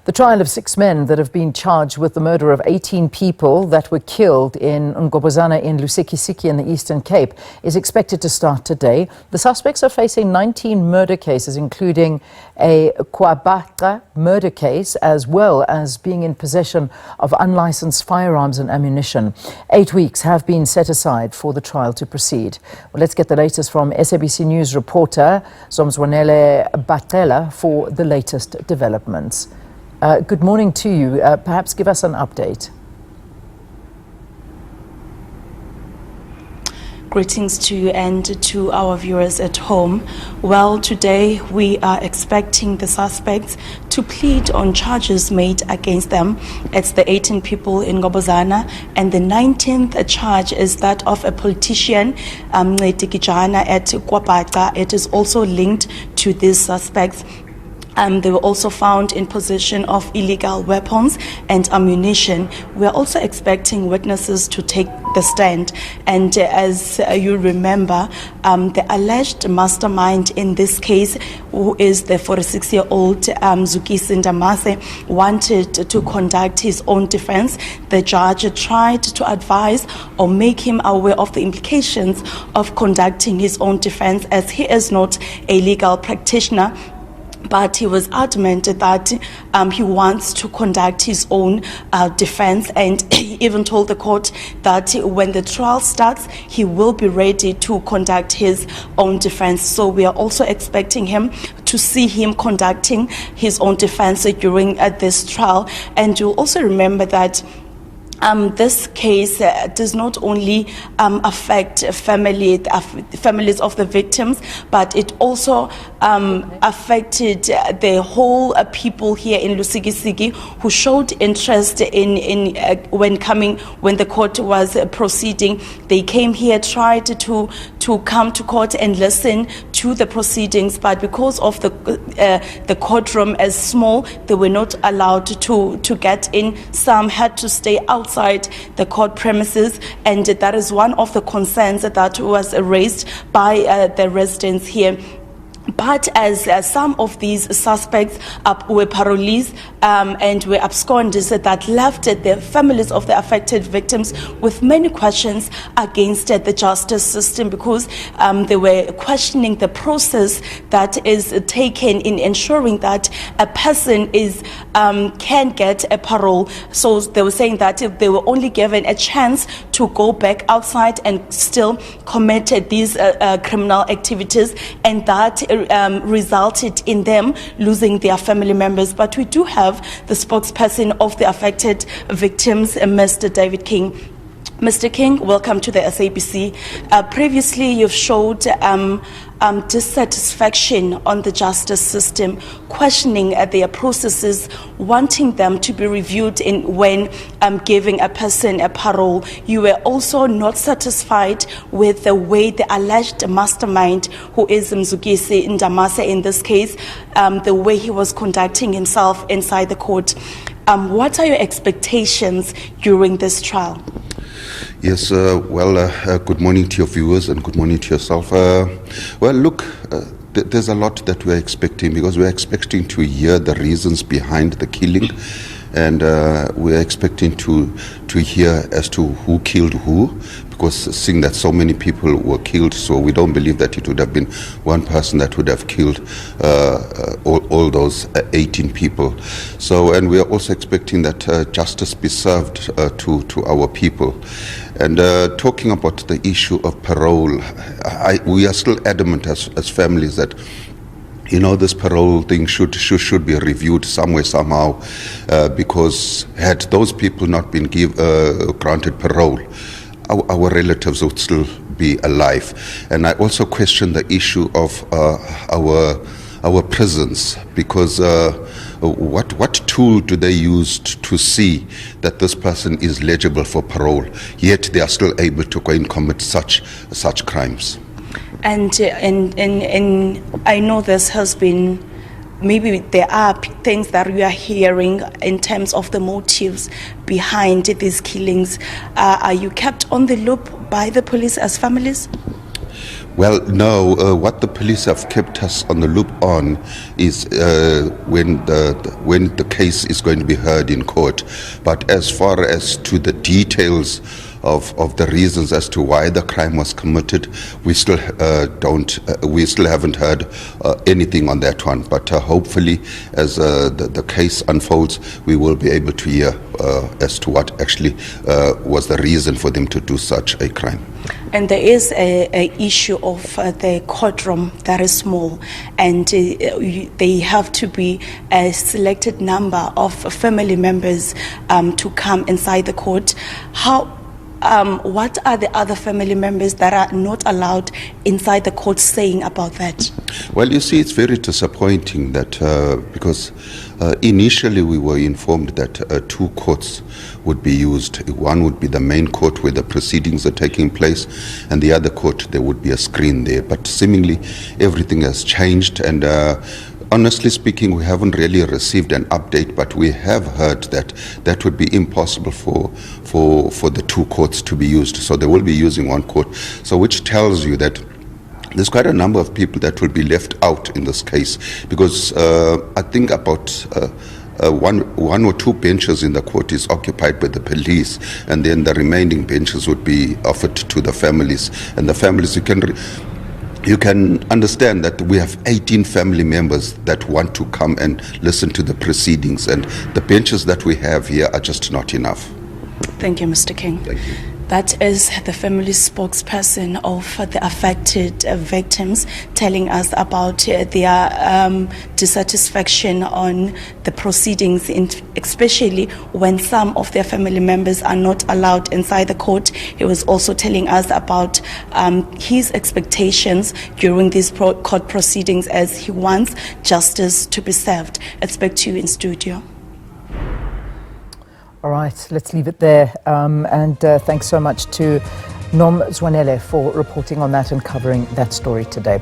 The trial of 6 men that have been charged with the murder of 18 people that were killed in Ngobozana in Lusikisiki in the Eastern Cape is expected to start today. The suspects are facing 19 murder cases, including a Kwabaka murder case, as well as being in possession of unlicensed firearms and ammunition. 8 weeks have been set aside for the trial to proceed. Well, let's get the latest from SABC News reporter Zomzwanele Batela for the latest developments. Good morning to you. Perhaps give us an update. Greetings to you and to our viewers at home. Well, today we are expecting the suspects to plead on charges made against them. It's the 18 people in Ngobozana, and the 19th charge is that of a politician, Lusikisiki at Kwabaka. It is also linked to these suspects. They were also found in possession of illegal weapons and ammunition. We are also expecting witnesses to take the stand. And as you remember, the alleged mastermind in this case, who is the 46-year-old Lusikisiki Mass, wanted to conduct his own defense. The judge tried to advise or make him aware of the implications of conducting his own defense, as he is not a legal practitioner. But he was adamant that he wants to conduct his own defense, and he even told the court that when the trial starts, he will be ready to conduct his own defense. So we are also expecting to see him conducting his own defense during this trial. And you'll also remember that this case does not only affect families of the victims, but it also affected the whole people here in Lusikisiki who showed interest in when the court was proceeding. They came here, tried to come to court and listen to the proceedings, but because of the courtroom is small, they were not allowed to get in. Some had to stay outside the court premises, and that is one of the concerns that was raised by the residents here. But as some of these suspects were parolees and were absconders, that left the families of the affected victims with many questions against the justice system, because they were questioning the process that is taken in ensuring that a person can get a parole. So they were saying that if they were only given a chance to go back outside and still commit these criminal activities, and that resulted in them losing their family members. But we do have the spokesperson of the affected victims, Mr. David King. Mr. King, welcome to the SABC. Previously, you've showed dissatisfaction on the justice system, questioning their processes, wanting them to be reviewed when giving a person a parole. You were also not satisfied with the way the alleged mastermind, who is Lusikisiki Mass in this case, the way he was conducting himself inside the court. What are your expectations during this trial? Yes, good morning to your viewers and good morning to yourself. There's a lot that we're expecting, because we're expecting to hear the reasons behind the killing, and we're expecting to hear as to who killed who, because seeing that so many people were killed, so we don't believe that it would have been one person that would have killed all those 18 people. So, and we are also expecting that justice be served to our people. And talking about the issue of parole, we are still adamant as families that, you know, this parole thing should be reviewed somewhere, somehow, because had those people not been granted parole, our relatives would still be alive. And I also question the issue of our prisons, because what tool do they use to see that this person is legible for parole, yet they are still able to go and commit such crimes? And I know this has been, maybe there are things that we are hearing in terms of the motives behind these killings. Are you kept on the loop by the police as families? Well, no. What the police have kept us on the loop on is when the case is going to be heard in court. But as far as to the details of the reasons as to why the crime was committed, we still haven't heard anything on that one. But hopefully, as the case unfolds, we will be able to hear as to what actually was the reason for them to do such a crime. And there is a issue of the courtroom that is small, and they have to be a selected number of family members to come inside the court. What are the other family members that are not allowed inside the court saying about that? Well, you see, it's very disappointing that because initially we were informed that two courts would be used. One would be the main court where the proceedings are taking place, and the other court, there would be a screen there. But seemingly everything has changed, and honestly speaking, we haven't really received an update, but we have heard that that would be impossible for the two courts to be used. So they will be using one court, so which tells you that there's quite a number of people that will be left out in this case, because I think about one or two benches in the court is occupied by the police, and then the remaining benches would be offered to the families. And the families, you can understand that we have 18 family members that want to come and listen to the proceedings, and the benches that we have here are just not enough. Thank you, Mr. King. Thank you. That is the family spokesperson of the affected victims telling us about their dissatisfaction on the proceedings, especially when some of their family members are not allowed inside the court. He was also telling us about his expectations during these court proceedings, as he wants justice to be served. It's back to you in studio. All right, let's leave it there. And thanks so much to Nom Zwanele for reporting on that and covering that story today.